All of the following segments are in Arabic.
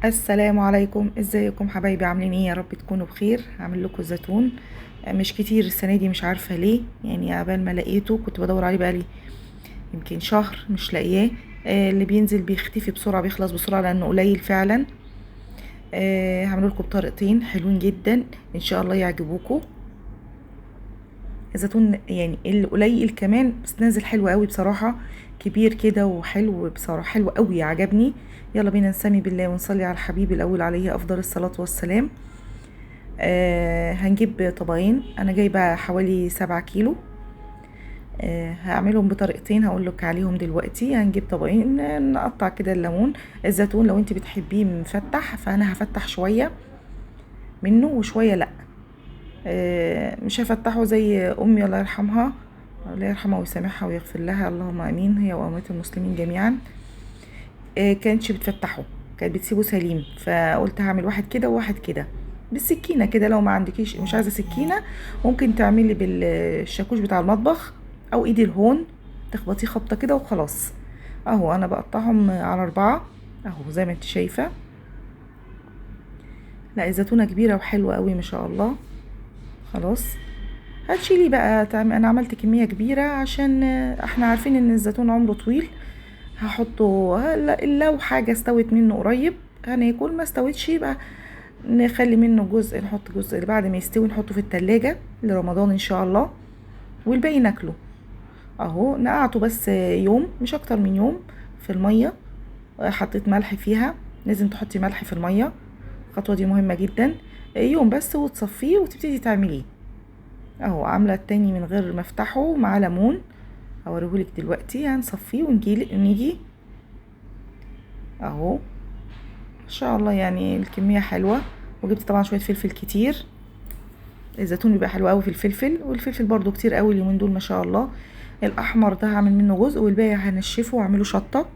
السلام عليكم، ازيكم حبايبي؟ عاملين ايه؟ يا رب تكونوا بخير. هعمل لكم زيتون مش كتير السنه دي، مش عارفه ليه، يعني عبال ما لقيته كنت بدور عليه بقالي يمكن شهر مش لاقياه. اللي بينزل بيختفي بسرعه، بيخلص بسرعه لانه قليل فعلا. هعمل لكم بطريقتين حلوين جدا ان شاء الله يعجبوكم. الزيتون يعني القليل كمان بس نازل حلو قوي بصراحه، كبير كده وحلو بصراحه، حلو قوي عجبني. يلا بينا نسمي بالله ونصلي على الحبيب الاول عليه افضل الصلاه والسلام. هنجيب طبقين، انا جايبه حوالي 7 كيلو. هعملهم بطريقتين هقول لك عليهم دلوقتي. هنجيب طبقين، نقطع كده الليمون. الزيتون لو انت بتحبيه مفتح فانا هفتح شويه منه وشويه لا. مش هفتحه زي امي الله يرحمها، الله يرحمها ويسامحها ويغفر لها، اللهم امين، هي واموات المسلمين جميعا. كانتش بتفتحه، كانت بتسيبه سليم، فقلت هعمل واحد كده وواحد كده بالسكينه كده. لو ما عندكيش مش عايزه سكينه ممكن تعملي بالشاكوش بتاع المطبخ او ايدي الهون، تخبطيه خبطه كده وخلاص. اهو انا بقطعهم على 4 اهو زي ما انت شايفه. لا الزيتونه كبيره وحلوه قوي ما شاء الله. خلاص هتشيلي بقى انا عملت كميه كبيره عشان احنا عارفين ان الزيتون عمره طويل. هحطه لو حاجة استوت منه قريب هناكل، ما استوتش يبقى نخلي منه جزء، نحط جزء بعد ما يستوي نحطه في التلاجة لرمضان ان شاء الله، والباقي ناكله. اهو نقعته بس يوم مش اكتر من يوم في المية. حطيت ملح فيها، لازم تحطي ملح في المية، الخطوة دي مهمة جدا. يوم بس وتصفيه وتبتدي تعمليه. اهو عاملة التاني من غير ما افتحه مع ليمون، هوريهولك دلوقتي. هنصفيه ونيجي اهو ان شاء الله. يعني الكميه حلوه، وجبت طبعا شويه فلفل كتير. الزيتون بيبقى حلو قوي في الفلفل، والفلفل برضو كتير قوي اليومين دول ما شاء الله. الاحمر ده هعمل منه جزء والباقي هنشفه واعمله شطه.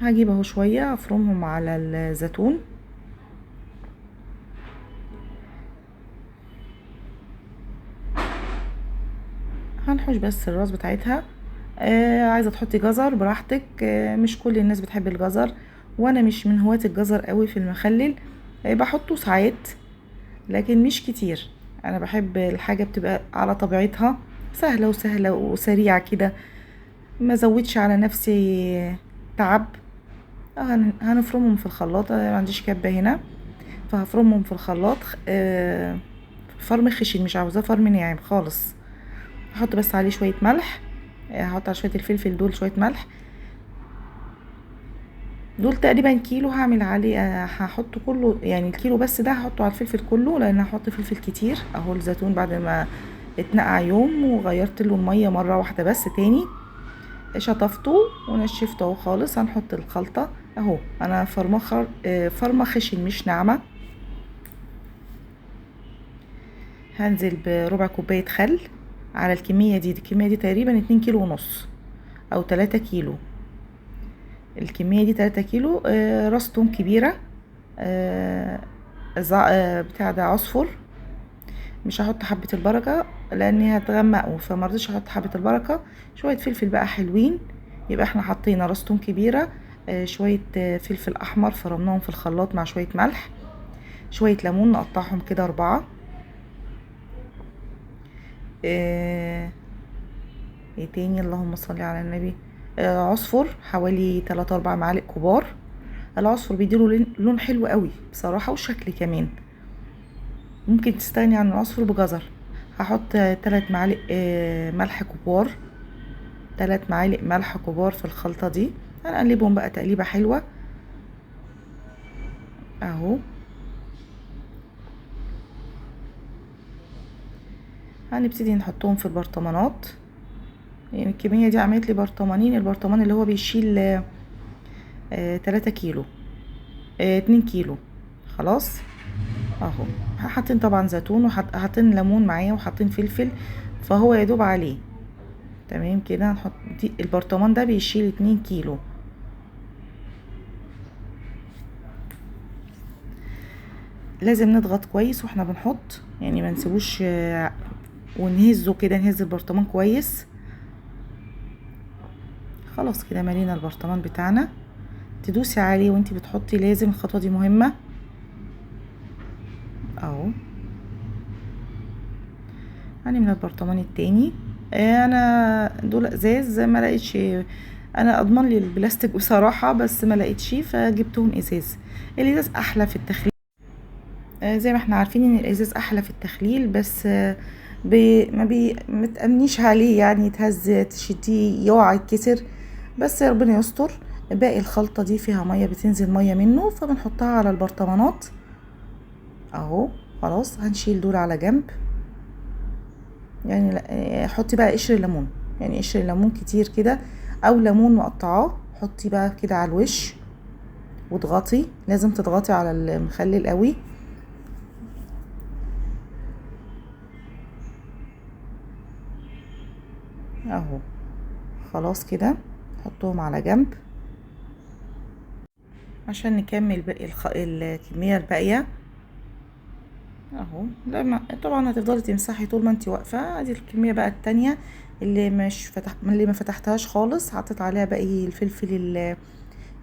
هجيب اهو شويه افرمهم على الزيتون. هنحوش بس الراس بتاعتها. عايزه تحطي جزر براحتك، مش كل الناس بتحب الجزر، وانا مش من هواة الجزر قوي في المخلل. بحطه ساعات لكن مش كتير. انا بحب الحاجه بتبقى على طبيعتها، سهله وسريعه كده، ما زودش على نفسي تعب. هنفرمهم في الخلاط، أنا ما عنديش كبه هنا فهفرمهم في الخلاط. فرم خشن، مش عاوزاه فرم ناعم خالص. هحط بس عليه شويه ملح، هحط على شويه الفلفل دول شويه ملح. دول تقريبا كيلو هعمل عليه، هحط كله يعني الكيلو بس ده هحطه على الفلفل كله لان هحط فلفل كتير. اهو الزيتون بعد ما اتنقع يوم وغيرت له الميه مره واحده بس تاني، شطفته ونشفته اهو خالص. هنحط الخلطه اهو، انا فرمه خشن مش ناعمه. هنزل بربع كوبايه خل على الكميه دي. الكميه دي تقريبا 2 كيلو ونص او 3 كيلو. الكميه دي 3 كيلو. راس توم كبيره، آه بتاع ده عصفر. مش هحط حبة البركة لاني هتغمقه فمرضيش احط حبة البركة. شوية فلفل بقى حلوين، يبقى احنا حطينا راس توم كبيرة، شوية فلفل احمر فرمناهم في الخلاط مع شوية ملح، شوية ليمون نقطعهم كده 4. ايه تاني؟ اللهم صل على النبي. عصفر حوالي 3 4 معالق كبار. العصفر بيديله لون حلو قوي بصراحة وشكل كمان. ممكن تستغني عن العصفر بجزر. هحط 3 معالق ملح كبار، 3 معالق ملح كبار في الخلطة دي. هنقلبهم بقى تقليبة حلوة اهو. هنبتدي نحطهم في البرطمانات. يعني الكمية دي عملت لي برطمانين، البرطمان اللي هو بيشيل 3 كيلو، 2 كيلو. خلاص اهو. حاطين طبعا زيتون وحاطين ليمون معايا وحاطين فلفل، فهو يدوب عليه تمام كده. هنحط البرطمان ده بيشيل 2 كيلو. لازم نضغط كويس واحنا بنحط، يعني ما نسيبوش ونهزه كده، نهز البرطمان كويس. خلاص كده مالينا البرطمان بتاعنا. تدوسي عليه وانتي بتحطي، لازم الخطوة دي مهمة اهو. هنملى البرطمان التاني. انا دول ازاز، ما لقيتش، انا اضمن لي البلاستيك بصراحة بس ما لقيتش، فجبتهم ازاز. الازاز احلى في التخليل، زي ما احنا عارفين ان الازاز احلى في التخليل، بس ما متأمنيش عليه، يعني يتهز تشديه يقع يتكسر، بس ربنا يستر. باقي الخلطة دي فيها مية، بتنزل مية منه، فبنحطها على البرطمانات اهو. خلاص هنشيل دول على جنب. يعني حطي بقى قشر الليمون، يعني قشر الليمون كتير كده، او ليمون مقطعاه، حطي بقى كده على الوش واضغطي، لازم تضغطي على المخلل قوي اهو. خلاص كده حطهم على جنب عشان نكمل باقي الكمية الباقية اهو. لما طبعا هتفضلي تمسحي طول ما انتي واقفة. ادي الكمية بقى التانية اللي اللي ما فتحتهاش خالص، حطيت عليها باقي الفلفل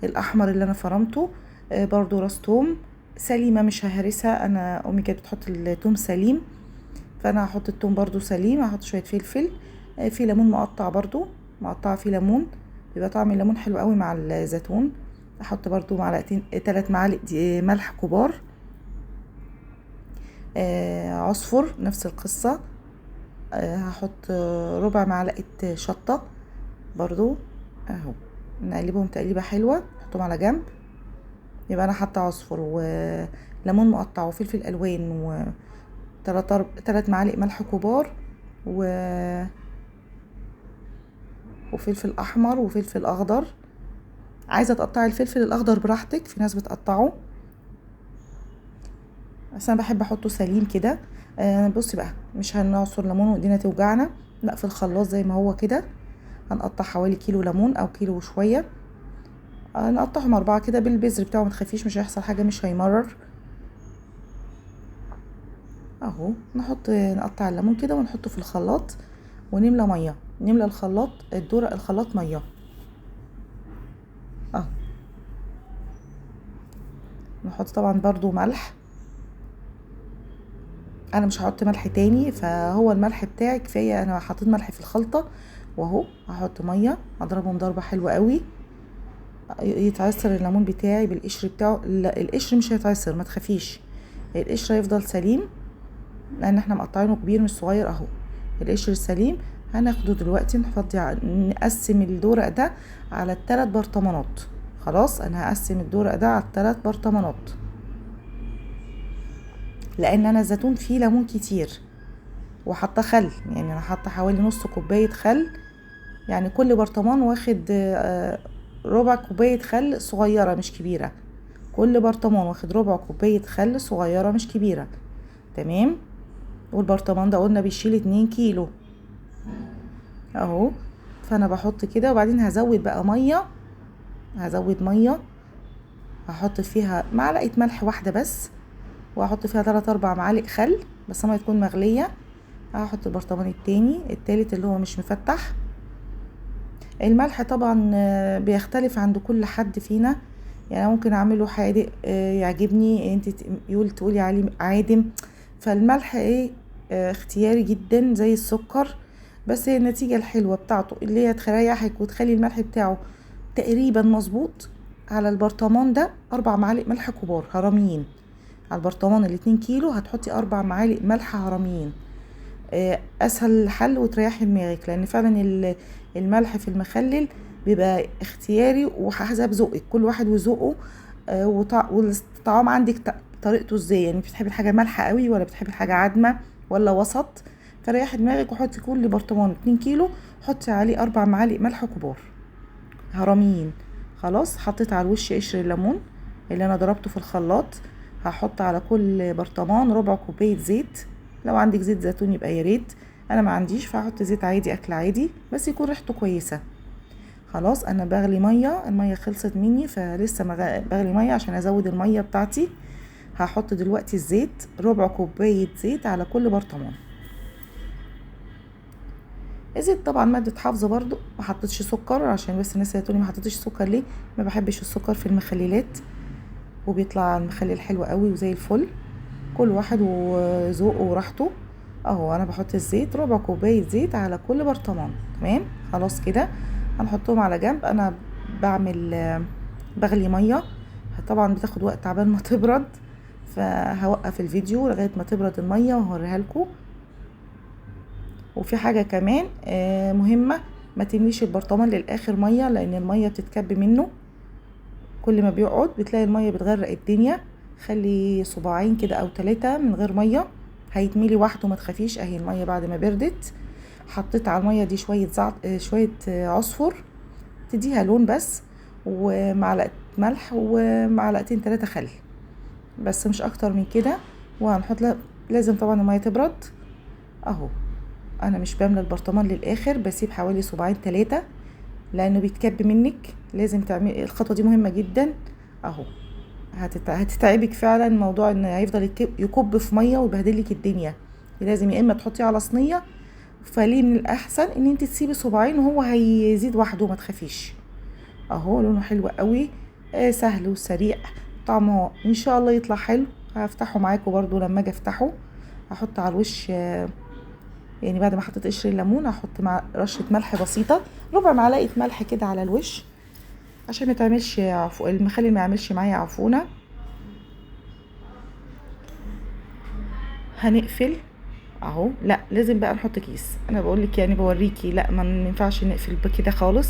الاحمر اللي انا فرمته. برضو راس توم سليمة مش ههرسها، انا امي كانت بتحط التوم سليم، فانا هحط التوم برضو سليم. هحط شوية فلفل، في ليمون مقطع برضو، مقطعة فيه ليمون، بيبقى طعم الليمون حلو قوي مع الزيتون. احط برضو معلقتين 3 معالق ملح كبار. عصفر نفس القصة. هحط ربع معلقة شطة برضو اهو. نقلبهم تقليبة حلوة، نحطهم على جنب. يبقى انا حاطه عصفر وليمون مقطع وفلفل الوان تلات معالق ملح كبار و... وفلفل احمر وفلفل اخضر. عايزه تقطعي الفلفل الاخضر براحتك، في ناس بتقطعه بس انا بحب احطه سليم كده. بصي بقى، مش هنعصر ليمون وايدينا توجعنا، لا، في الخلاط زي ما هو كده. هنقطع حوالي كيلو ليمون او كيلو وشويه. نقطعهم 4 كده بالبذر بتاعه، متخافيش مش هيحصل حاجه، مش هيمرر اهو. نقطع الليمون كده ونحطه في الخلاط ونملى ميه، نملى الخلاط ميه اهو. نحط طبعا برضو ملح، انا مش هحط ملح تاني، فهو الملح بتاعي كفايه، انا حطيت ملح في الخلطه. واهو هحط ميه، اضربهم ضربه حلوه قوي، يتعصر الليمون بتاعي بالقشر بتاعه. لا، القشر مش هيتعصر، ما تخافيش، القشر هيفضل سليم لان احنا مقطعينه كبير مش صغير اهو. القشر السليم هناخده دلوقتي، نقسم الدورق ده على ال3 برطمانات. خلاص انا هقسم الدورق ده على ال3 برطمانات، لان انا الزيتون فيه ليمون كتير وحاطه خل، يعني انا حاطه حوالي نص كوبايه خل، يعني كل برطمان واخد ربع كوبايه خل صغيره مش كبيره، كل برطمان واخد ربع كوبايه خل صغيره مش كبيره. تمام. والبرطمان ده قلنا بيشيل 2 كيلو اهو. فانا بحط كده وبعدين هزود بقى ميه، هزود ميه، هحط فيها معلقه ملح واحده بس، وهحط فيها 3 4 معالق خل، بس الميه تكون مغليه. هحط البرطمان التالت اللي هو مش مفتح. الملح طبعا بيختلف عند كل حد فينا، يعني ممكن اعمله حادق يعجبني، انت تقولي عليه عادم. فالملح اختياري جدا زي السكر، بس هي النتيجة الحلوة بتاعته اللي هي تريحك وتخلي الملح بتاعه تقريبا مظبوط. على البرطمان ده 4 معالق ملح كبار هرميين، على البرطمان 2 كيلو هتحطي 4 معالق ملح هرميين. اسهل حل وتريحي دماغك، لان فعلا الملح في المخلل بيبقى اختياري وحسب ذوقك، كل واحد وذوقه. والطعام عندك طريقته ازاي، يعني بتحبي الحاجه مالحه قوي ولا بتحبي الحاجه عادمه ولا وسط. فريحي دماغك وحطي كل برطمان 2 كيلو حطي عليه 4 معالق ملح كبار هرميين. خلاص حطيت على الوش قشر الليمون اللي انا ضربته في الخلاط. هحط على كل برطمان ربع كوبايه زيت، لو عندك زيت زيتون يبقى يا ريت، انا ما عنديش فهحط زيت عادي اكل عادي بس يكون ريحته كويسه. خلاص انا بغلي ميه، الميه خلصت مني فلسه بغلي ميه عشان ازود الميه بتاعتي. هحط دلوقتي الزيت، ربع كوبايه زيت على كل برطمان. الزيت طبعا مادة حافظة برضو، ما حطيتش سكر عشان بس الناس اللي تقولي ما حطيتش سكر ليه، ما بحبش السكر في المخللات، وبيطلع المخلل حلو قوي وزي الفل. كل واحد وذوقه وراحته. اهو انا بحط الزيت، ربع كوبايه زيت على كل برطمان. تمام خلاص كده هنحطهم على جنب. انا بعمل بغلي ميه، طبعا بتاخد وقت عبال ما تبرد، فهوقف الفيديو لغايه ما تبرد الميه وهوريها لكم. وفي حاجه كمان مهمه، ما تمليش البرطمان للاخر ميه، لان الميه بتتكب منه، كل ما بيقعد بتلاقي الميه بتغرق الدنيا. خلي صباعين كده او 3 من غير ميه، هيتملي وحده ما تخافيش. اهي الميه بعد ما بردت، حطيت على الميه دي شويه عصفر تديها لون بس، ومعلقه ملح ومعلقتين 3 خل، بس مش اكتر من كده. وهنحط لازم طبعا الميه تبرد. اهو انا مش بملى البرطمان للاخر، بسيب حوالي صباعين 3 لانه بيتكب منك. لازم تعملي الخطوه دي، مهمه جدا. اهو هتتعبك فعلا، موضوع ان هيفضل يكب في ميه ويبهدلك الدنيا. لازم يا اما تحطيه على صينيه، فليه من الاحسن ان انت تسيبي صباعين وهو هيزيد وحده، ما تخافيش. اهو لونه حلو قوي، سهل وسريع، طعمه ان شاء الله يطلع حلو. هفتحه معاكم برضو لما اجي افتحه. هحط على الوش يعني بعد ما حطيت قشر الليمون هحط مع رشه ملح بسيطه، ربع معلقه ملح كده على الوش، عشان ما تعملش المخلل ما يعملش معايا عفونه. هنقفل اهو. لا لازم بقى نحط كيس، انا بقولك يعني بوريكي، لا ما ينفعش نقفل بكده خالص.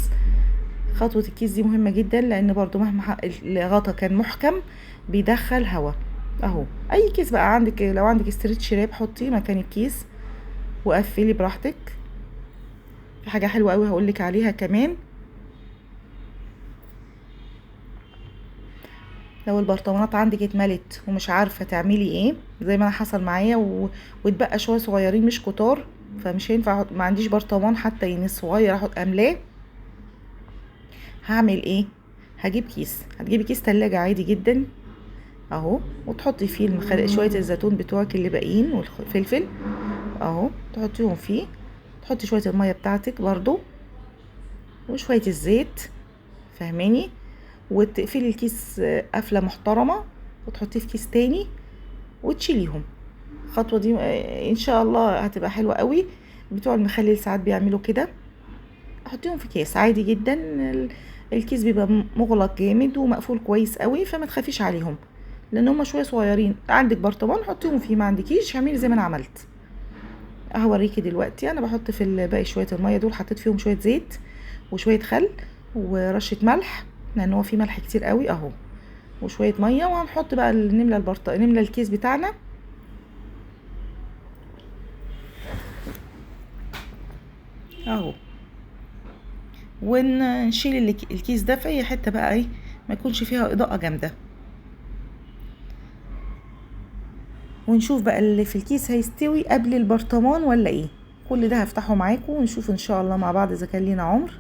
خطوه الكيس دي مهمه جدا، لان برضو مهما الغطا كان محكم بيدخل هوا. اهو اي كيس بقى عندك، لو عندك استرتش راب حطيه مكان الكيس وقفلي براحتك. في حاجه حلوه قوي هقولك عليها كمان، لو البرطمانات عندك اتملت ومش عارفه تعملي ايه، زي ما انا حصل معايا واتبقى شويه صغيرين مش كتار، فمش هينفع، ما عنديش برطمان حتى يعني الصغير احط املاه. هعمل ايه؟ هتجيبي كيس تلاجة عادي جدا اهو، وتحطي فيه شويه الزيتون بتوعك اللي باقيين والفلفل اهو، تحطيهم فيه. تحطي شويه الميه بتاعتك برضو وشويه الزيت، فاهماني؟ وتقفلي الكيس قفله محترمه، وتحطيه في كيس تاني وتشيليهم. الخطوه دي ان شاء الله هتبقى حلوه قوي. بتوع المخلل ساعات بيعملوا كده، احطيهم في كيس عادي جدا. الكيس بيبقى مغلق جامد ومقفول كويس قوي، فما تخافيش عليهم، لان هم شويه صغيرين. عندك برطمان حطيهم فيه، ما عندكيش اعملي زي ما انا عملت. هوريكي دلوقتي. انا بحط في باقي شويه الميه دول، حطيت فيهم شويه زيت وشويه خل ورشه ملح، لان هو فيه ملح كتير قوي اهو، وشويه ميه. وهنحط بقى نملى الكيس بتاعنا اهو، ونشيل الكيس ده في اي حته بقى، ايه ما يكونش فيها اضاءه جامده. ونشوف بقى اللي في الكيس هيستوي قبل البرطمان ولا ايه. كل ده هفتحه معاكم ونشوف ان شاء الله مع بعض اذا كان لينا عمر.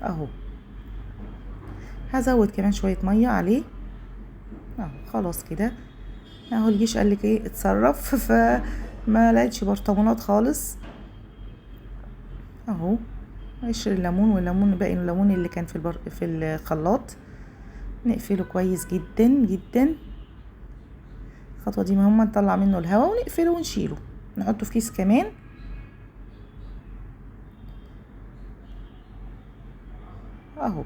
اهو هزود كمان شويه ميه عليه اهو. خلاص كده اهو. الجيش قالك ايه اتصرف فما لقيتش برطمانات خالص اهو. قشر الليمون والليمون باقي الليمون اللي كان في الخلاط، نقفله كويس جدا جدا. الخطوه دي مهمه، نطلع منه الهواء ونقفله ونشيله، نحطه في كيس كمان اهو.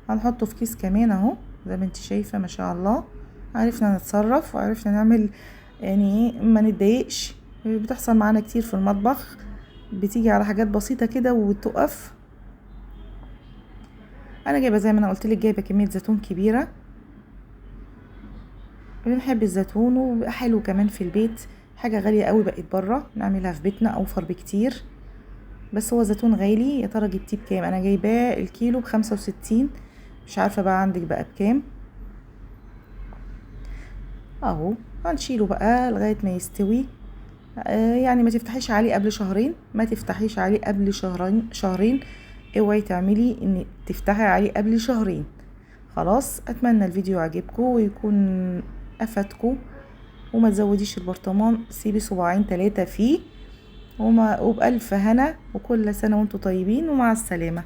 هنحطه في كيس كمان اهو، زي ما انت شايفه ما شاء الله. عرفنا نتصرف وعرفنا نعمل، يعني ايه ما نتضايقش. بتحصل معانا كتير في المطبخ، بتيجي على حاجات بسيطه كده وتقف. انا جايبه زي ما انا قلت لك، جايبه كميه زيتون كبيره. بنحب الزيتون وبقى حلو كمان في البيت. حاجه غاليه قوي بقت بره، نعملها في بيتنا اوفر بكتير. بس هو زيتون غالي. يا ترى جبتيه بكام؟ انا جايباه الكيلو ب65، مش عارفه بقى عندك بقى بكام اهو. هنشيله بقى لغايه ما يستوي. يعني ما تفتحيش عليه قبل شهرين، ما تفتحيش عليه قبل شهرين. اوعي تعملي ان تفتحي عليه قبل شهرين. خلاص، اتمنى الفيديو عجبكم ويكون افادكم. وما تزوديش البرطمان، سيبي صباعين 3 فيه وبألف هنا، وكل سنة وانتم طيبين، ومع السلامة.